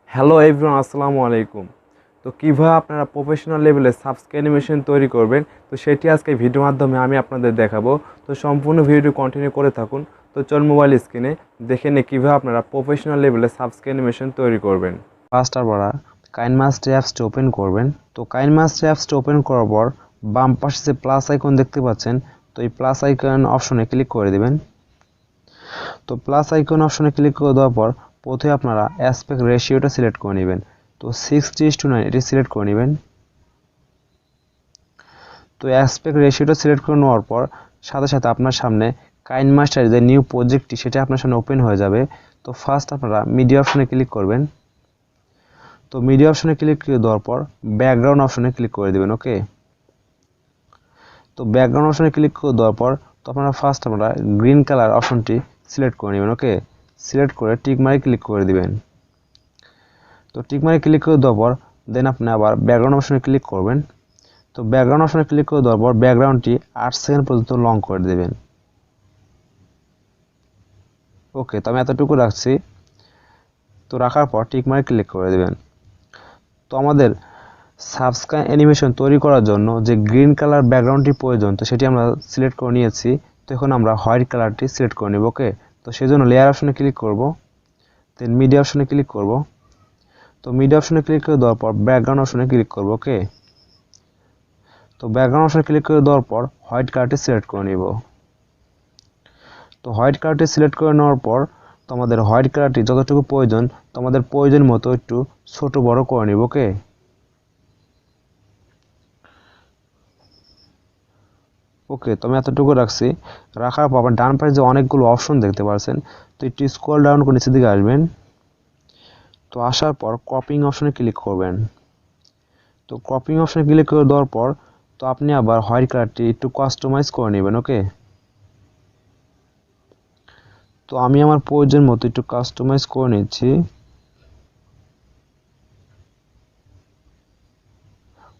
Hello everyone, আসসালামু আলাইকুম। তো কীভাবে আপনারা প্রফেশনাল লেভেলে সাবস্ক্রাইব অ্যানিমেশন তৈরি করবেন, তো সেটি আজকে ভিডিওর মাধ্যমে আমি আপনাদের দেখাবো। তো সম্পূর্ণ ভিডিও কন্টিনিউ করে থাকুন। তো চল মোবাইল স্ক্রিনে দেখে নিই কীভাবে আপনারা প্রফেশনাল লেভেলে সাবস্ক্রাইব অ্যানিমেশন তৈরি করবেন। ফার্স্ট আপনারা কাইনমাস্টার অ্যাপসটি ওপেন করবেন। তো কাইনমাস্টার অ্যাপসটি ওপেন করার পর বাম পাশে যে প্লাস আইকন দেখতে পাচ্ছেন, তো এই প্লাস আইকন অপশনে ক্লিক করে দেবেন। তো প্লাস আইকন অপশনে ক্লিক করে দেওয়ার পর প্রথমে আপনারা অ্যাসপেক্ট রেশিওটা সিলেক্ট করে নেবেন। তো 60:9 এটি সিলেক্ট করে নেবেন। তো অ্যাসপেক্ট রেশিওটা সিলেক্ট করে নেওয়ার পর সাথে সাথে আপনার সামনে কাইনমাস্টার যে নিউ প্রজেক্টটি সেটা আপনার সামনে ওপেন হয়ে যাবে। তো ফার্স্ট আপনারা মিডিয়া অপশনে ক্লিক করবেন। তো মিডিয়া অপশনে ক্লিক করে দেওয়ার পর ব্যাকগ্রাউন্ড অপশনে ক্লিক করে দেবেন। ওকে, তো ব্যাকগ্রাউন্ড অপশনে ক্লিক করে দেওয়ার পর তো আপনারা ফার্স্ট আপনারা গ্রিন কালার অপশনটি সিলেক্ট করে নেবেন। ওকে, সিলেক্ট করে টিক মারে ক্লিক করে দিবেন। তো টিক মারে ক্লিক করে দেওয়ার পর দেন আপনি আবার ব্যাকগ্রাউন্ড অপশনে ক্লিক করবেন। তো ব্যাকগ্রাউন্ড অপশনে ক্লিক করে দেওয়ার পর ব্যাকগ্রাউন্ডটি 8 সেকেন্ড পর্যন্ত লং করে দেবেন। ওকে, তো আমি এতটুকু রাখছি। তো রাখার পর টিক মারে ক্লিক করে দেবেন। তো আমাদের সাবস্ক্রাইব অ্যানিমেশন তৈরি করার জন্য যে গ্রিন কালার ব্যাকগ্রাউন্ডটি প্রয়োজন, তো সেটি আমরা সিলেক্ট করে নিয়েছি। তো এখন আমরা হোয়াইট কালারটি সিলেক্ট করে নেব। ওকে, তো সেই জন্য লেয়ার অপশনে ক্লিক করব, দেন মিডিয়া অপশনে ক্লিক করব। তো মিডিয়া অপশনে ক্লিক করে দেওয়ার পর ব্যাকগ্রাউন্ড অপশনে ক্লিক করব। ওকে, তো ব্যাকগ্রাউন্ড অপশনে ক্লিক করে দেওয়ার পর হোয়াইট কালারটি সিলেক্ট করে নিব। তো হোয়াইট কালারটি সিলেক্ট করে নেওয়ার পর তো আমাদের হোয়াইট কালারটি যতটুকু প্রয়োজন তো আমাদের প্রয়োজন মতো একটু ছোট বড় করে নিব। ওকে, ওকে, তো আমি এতটুকু রাখছি। রাখার পর আবার ডান পাশে যে অনেকগুলো অপশন দেখতে পাচ্ছেন, তো একটু স্ক্রল ডাউন করে নিচের দিকে আসবেন। তো আসার পর ক্রপিং অপশনে ক্লিক করবেন। তো ক্রপিং অপশনে ক্লিক করে দেওয়ার পর তো আপনি আবার হোয়াইট কালারটি একটু কাস্টমাইজ করে নেবেন। ওকে, তো আমি আমার প্রয়োজন মতো একটু কাস্টমাইজ করে নিচ্ছি।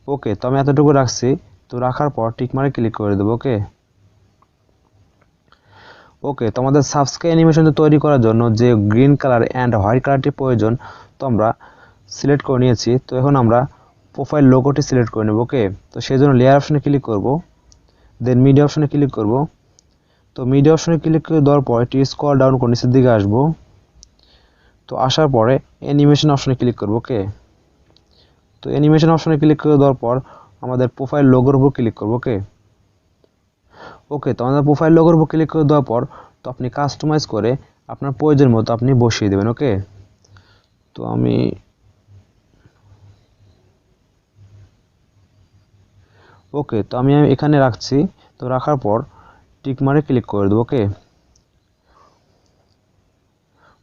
ওকে, তো আমি এতটুকু রাখছি। তো রাখার পর টিক মারে ক্লিক করে দেবো। ওকে, ওকে, তো আমাদের সাবস্ক্রাইব অ্যানিমেশন তৈরি করার জন্য যে গ্রিন কালার অ্যান্ড হোয়াইট কালারটি প্রয়োজন তো আমরা সিলেক্ট করে নিয়েছি। তো এখন আমরা প্রোফাইল লোগোটি সিলেক্ট করে নেব। ওকে, তো সেই জন্য লেয়ার অপশনে ক্লিক করব, দেন মিডিয়া অপশনে ক্লিক করব। তো মিডিয়া অপশনে ক্লিক করে দেওয়ার পর এটি স্ক্রল ডাউন করে নিচের দিকে আসব। তো আসার পরে অ্যানিমেশন অপশনে ক্লিক করব। ওকে, তো অ্যানিমেশন অপশনে ক্লিক করে দেওয়ার পর আমাদের প্রোফাইল লোগোর উপর ক্লিক করব। ওকে, ওকে, তো আমাদের প্রোফাইল লোগোর উপর ক্লিক করে দেওয়ার পর তো আপনি কাস্টমাইজ করে আপনার প্রয়োজন মতো আপনি বসিয়ে দেবেন। ওকে, তো আমি এখানে রাখছি। তো রাখার পর টিক মারে ক্লিক করে দেবো। ওকে,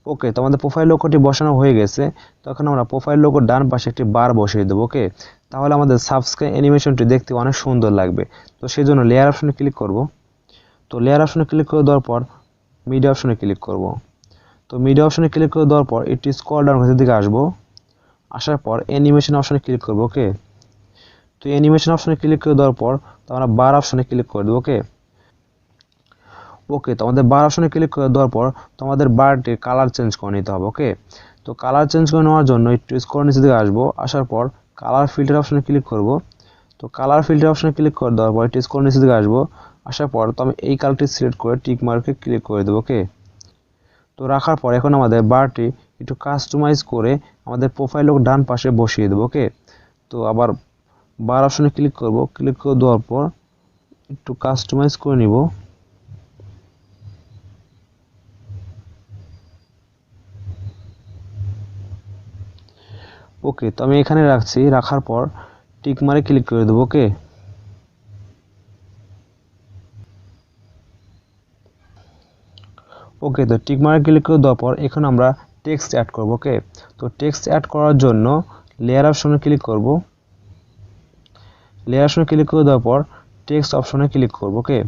ওকে, তো আমাদের প্রোফাইল লোগোটি বসানো হয়ে গেছে। তখন আমরা প্রোফাইল লোগোর ডান পাশে একটি বার বসিয়ে দেবো। ওকে, তাহলে আমাদের সাবস্ক্রাইব অ্যানিমেশনটি দেখতে অনেক সুন্দর লাগবে। তো সেই জন্য লেয়ার অপশনে ক্লিক করব। তো লেয়ার অপশনে ক্লিক করে দেওয়ার পর মিডিয়া অপশনে ক্লিক করব। তো মিডিয়া অপশনে ক্লিক করে দেওয়ার পর একটি স্ক্রল ডাউন নিচের দিকে আসবো। আসার পর অ্যানিমেশন অপশনে ক্লিক করব। ওকে, তো অ্যানিমেশন অপশনে ক্লিক করে দেওয়ার পর তো আমরা বার অপশনে ক্লিক করে দেবো। ওকে, ওকে, তো আমাদের বার অপশনে ক্লিক করে দেওয়ার পর তো আমাদের বারটির কালার চেঞ্জ করে নিতে হবে। ওকে, তো কালার চেঞ্জ করে নেওয়ার জন্য একটু স্ক্রল নিচে দিকে আসবো। আসার পর কালার ফিল্টার অপশনে ক্লিক করব। তো কালার ফিল্টার অপশনে ক্লিক করে দেওয়ার পর একটু স্ক্রল নিচে দিকে আসবো। আসার পর তো আমি এই কালারটি সিলেক্ট করে টিক মার্কে ক্লিক করে দেবো। ওকে, তো রাখার পর এখন আমাদের বারটি একটু কাস্টমাইজ করে আমাদের প্রোফাইল লোক ডান পাশে বসিয়ে দেবো। ওকে, তো আবার বার অপশনে ক্লিক করব। ক্লিক করে দেওয়ার পর একটু কাস্টমাইজ করে নিব। ওকে, তো আমি এখানে রাখছি। রাখার পর টিক মারে ক্লিক করে দেবো। ওকে, ওকে, তো টিক মারে ক্লিক করে দেওয়ার পর এখন আমরা টেক্সট অ্যাড করব। ওকে, তো টেক্সট অ্যাড করার জন্য লেয়ার অপশনে ক্লিক করব। লেয়ার অপশনে ক্লিক করে দেওয়ার পর টেক্সট অপশনে ক্লিক করব। ওকে,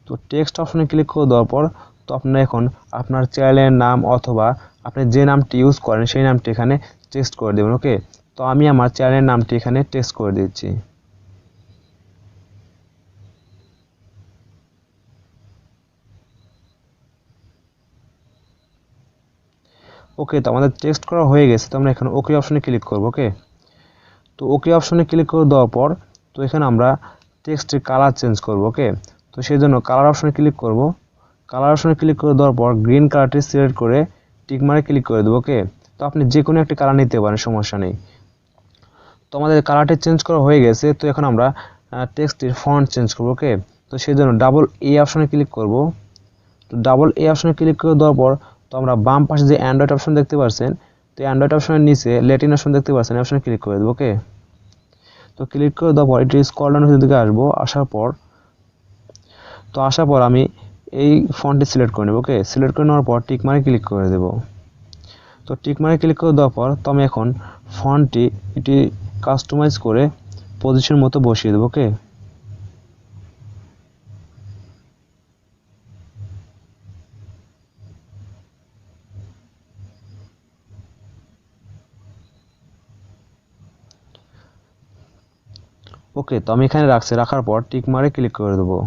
তো টেক্সট অপশনে ক্লিক করে দেওয়ার পর তো আপনার এখন আপনার চ্যানেলের নাম অথবা আপনি যে নামটি ইউজ করেন সেই নামটি এখানে টেক্সট করে দেবেন। ওকে, তো আমি আমার চ্যানেলের নামটি এখানে টেক্সট করে দিচ্ছি। ওকে, তো আমাদের টেক্সট করা হয়ে গেছে, তো আমরা এখানে ওকে অপশনে ক্লিক করব। ওকে, তো ওকে অপশনে ক্লিক করে দেওয়ার পর তো এখানে আমরা টেক্সটের কালার চেঞ্জ করব। ওকে, তো সেই জন্য কালার অপশনে ক্লিক করব। কালার অপশনে ক্লিক করে দেওয়ার পর গ্রিন কালারটি সিলেক্ট করে টিক মারে ক্লিক করে দেবো। ওকে, তো আপনি যে কোনো একটি কালার নিতে পারেন, সমস্যা নেই। তো আমাদের কালারটি চেঞ্জ করা হয়ে গেছে, তো এখন আমরা টেক্সটের ফন্ট চেঞ্জ করব। ওকে, তো সেই জন্য ডাবল এ অপশনে ক্লিক করব। তো ডাবল এ অপশনে ক্লিক করে দেওয়ার পর তো আমরা বাম পাশে যে অ্যান্ড্রয়েড অপশন দেখতে পাচ্ছেন, তো অ্যান্ড্রয়েড অপশনের নিচে লেটিন অপশন দেখতে পাচ্ছেন, এই অপশনে ক্লিক করে দেবো। ওকে, তো ক্লিক করে দেওয়ার পর এটি স্ক্রল ডাউনের দিকে আসবো। আসার পর আমি এই ফন্টটি সিলেক্ট করে নেব। ওকে, সিলেক্ট করে নেওয়ার পর টিক মারে ক্লিক করে দেব। তো টিক মারে ক্লিক করে দেওয়ার পর তো আমি এখন ফন্টটি এটি কাস্টমাইজ করে পজিশন মতো বসিয়ে দেবো। ওকে, ওকে, তো আমি এখানে রাখার পর টিক মারে ক্লিক করে দেবো।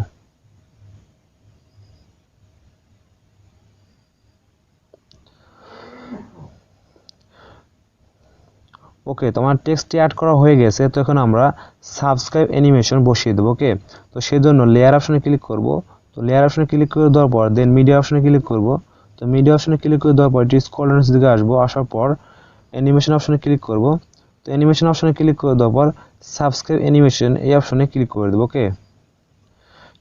ওকে, তো আমার টেক্সটটি অ্যাড করা হয়ে গেছে, তো এখন আমরা সাবস্ক্রাইব অ্যানিমেশন বসিয়ে দেবো। ওকে, তো সেই জন্য লেয়ার অপশনে ক্লিক করব। তো লেয়ার অপশনে ক্লিক করে দেওয়ার পর দেন মিডিয়া অপশনে ক্লিক করব। তো মিডিয়া অপশনে ক্লিক করে দেওয়ার পর এটি স্ক্রল ডাউনের দিকে আসবো। আসার পর অ্যানিমেশন অপশনে ক্লিক করব। তো অ্যানিমেশন অপশনে ক্লিক করে দেওয়ার পর সাবস্ক্রাইব অ্যানিমেশন এই অপশনে ক্লিক করে দেবো। ওকে,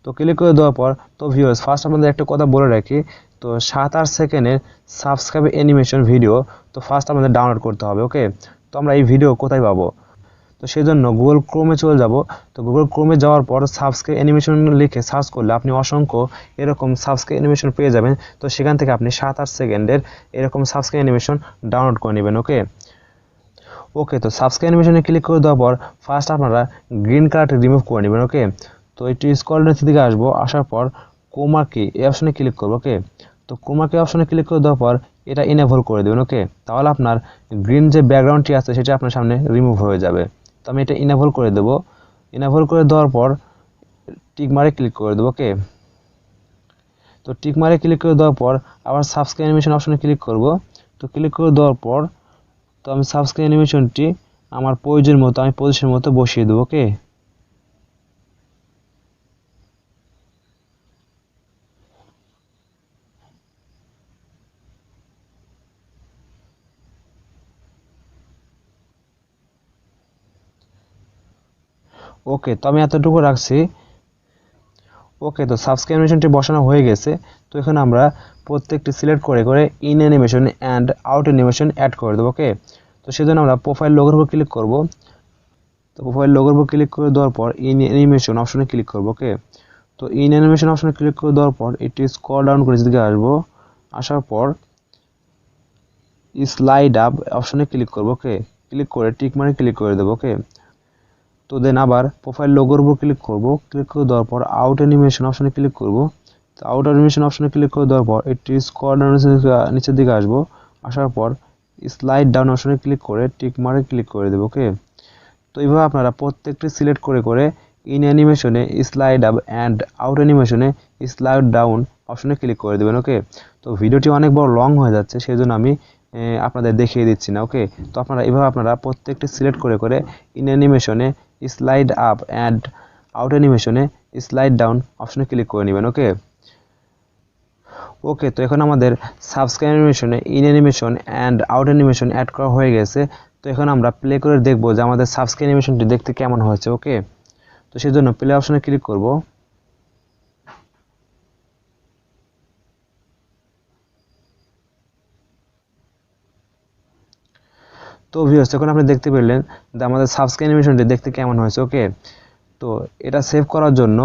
তো ক্লিক করে দেওয়ার পর তো ভিউয়ার্স, ফার্স্ট আপনাদের একটা কথা বলে রাখি, তো 7-8 সেকেন্ডের সাবস্ক্রাইব অ্যানিমেশন ভিডিও তো ফার্স্ট আমাদের ডাউনলোড করতে হবে। ওকে, তো আমরা এই ভিডিও কোথায় পাবো? তো সেই জন্য গুগল ক্রোমে চলে যাব। তো গুগল ক্রোমে যাওয়ার পর সাবস্ক্রাইব অ্যানিমেশন লিখে সার্চ করলে আপনি অসংখ্য এরকম সাবস্ক্রাইব অ্যানিমেশন পেয়ে যাবেন। তো সেখান থেকে আপনি 7-8 সেকেন্ডের এরকম সাবস্ক্রাইব অ্যানিমেশন ডাউনলোড করে নেবেন। ওকে, ওকে, তো সাবস্ক্রাইব অ্যানিমেশনে ক্লিক করে দেওয়ার পর ফার্স্ট আপনারা গ্রিন কালারটি রিমুভ করে নেবেন। ওকে, তো এটি স্ক্রল নিচের দিকে আসবো। আসার পর কোমা কি এই অপশনে ক্লিক করবো। ওকে, তো কোমা কি অপশনে ক্লিক করে দেওয়ার পর এটা ইনেবল করে দেবেন। ওকে, তাহলে আপনার গ্রিন যে ব্যাকগ্রাউন্ডটি আছে সেটা আপনার সামনে রিমুভ হয়ে যাবে। তো আমি এটা ইনেবল করে দেবো। ইনেবল করে দেওয়ার পর টিক মারে ক্লিক করে দেবো। ওকে, তো টিক মারে ক্লিক করে দেওয়ার পর আবার সাবস্ক্রাইব অ্যানিমেশন অপশনে ক্লিক করব। তো ক্লিক করে দেওয়ার পর তো আমি সাবস্ক্রাইব অ্যানিমেশনটি আমার প্রয়োজন মতো আমি পজিশন মতো বসিয়ে দেবো। ওকে, ওকে, তো আমি এতটুকু রাখছি। ওকে, তো সাবস্ক্রাইব অ্যানিমেশনটি বসানো হয়ে গেছে, তো এখানে আমরা প্রত্যেকটি সিলেক্ট করে করে in animation and out animation add করে দেবো। ওকে, তো সেজন্য আমরা প্রোফাইল লোগোর উপর ক্লিক করব। তো প্রোফাইল লোগোর উপর ক্লিক করে দেওয়ার পর ইন অ্যানিমেশন অপশনে ক্লিক করব। ওকে, তো ইন অ্যানিমেশন অপশনে ক্লিক করে দেওয়ার পর এটি স্ক্রল ডাউন করে দিকে আসবো। আসার পর স্লাইড আপ অপশনে ক্লিক করব। ওকে, ক্লিক করে টিক মারে ক্লিক করে দেবো। ওকে, তো দেন আবার প্রোফাইল লোগোর উপর ক্লিক করব। ক্লিক করে দেওয়ার পর আউট অ্যানিমেশন অপশনে ক্লিক করব। তো আউট অ্যানিমেশন অপশনে ক্লিক করে দেওয়ার পর এটি স্ক্রল ডাউন নিচের দিকে আসবো। আসার পর স্লাইড ডাউন অপশনে ক্লিক করে টিক মারে ক্লিক করে দেবো। ওকে, তো এইভাবে আপনারা প্রত্যেকটি সিলেক্ট করে করে ইন অ্যানিমেশনে স্লাইড আপ অ্যান্ড আউট অ্যানিমেশনে স্লাইড ডাউন অপশনে ক্লিক করে দেবেন। ওকে, তো ভিডিওটি অনেক বড় লং হয়ে যাচ্ছে, সেই জন্য আমি আপনাদের দেখিয়ে দিচ্ছি না। ওকে, তো আপনারা প্রত্যেকটি সিলেক্ট করে করে ইন অ্যানিমেশনে স্লাইড আপ অ্যান্ড আউট অ্যানিমেশনে স্লাইড ডাউন অপশনে ক্লিক করে নেবেন। ওকে, ওকে, তো এখন আমাদের সাবস্ক্রাইব অ্যানিমেশনে in animation and out animation add করা হয়ে গেছে। তো এখন আমরা প্লে করে দেখব যে আমাদের সাবস্ক্রাইব অ্যানিমেশনটি দেখতে কেমন হয়েছে। ওকে, তো সেই জন্য প্লে অপশনে ক্লিক করব। তো ভিউয়ার্স, এখন আপনি দেখতে পেলেন যে আমাদের সাবস্ক্রাইব অ্যানিমেশনটি দেখতে কেমন হয়েছে। ওকে, তো এটা সেভ করার জন্য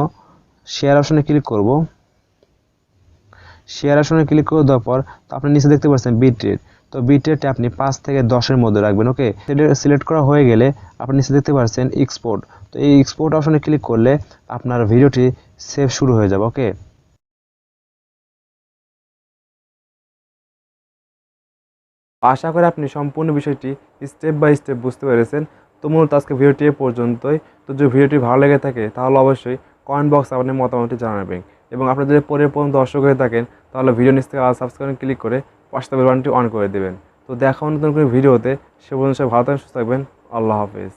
শেয়ার অপশনে ক্লিক করব। শেয়ার অপশনে ক্লিক করে দেওয়ার পর তো আপনি নিচে দেখতে পাচ্ছেন বিট রেট। তো বিট রেটটা আপনি 5 থেকে 10-এর মধ্যে রাখবেন। ওকে, সিলেক্ট করা হয়ে গেলে আপনি নিচে দেখতে পাচ্ছেন এক্সপোর্ট। তো এই এক্সপোর্ট অপশনে ক্লিক করলে আপনার ভিডিওটি সেভ শুরু হয়ে যাবে। ওকে, আশা করি আপনি সম্পূর্ণ বিষয়টি স্টেপ বাই স্টেপ বুঝতে পেরেছেন। তো মূলত আজকে ভিডিওটি এ পর্যন্তই। তো যদি ভিডিওটি ভালো লেগে থাকে তাহলে অবশ্যই কমেন্ট বক্সে আপনি মতামতটি জানাবেন, এবং আপনি যদি পরের পর্যন্ত দর্শক হয়ে থাকেন তাহলে ভিডিও নিচ থেকে সাবস্ক্রাইব ক্লিক করে পাশে বেল বাটনটি অন করে দেবেন। তো দেখা নতুন করে ভিডিওতে। সে পর্যন্ত সবাই ভালো থাকবেন, সুস্থ থাকবেন। আল্লাহ হাফেজ।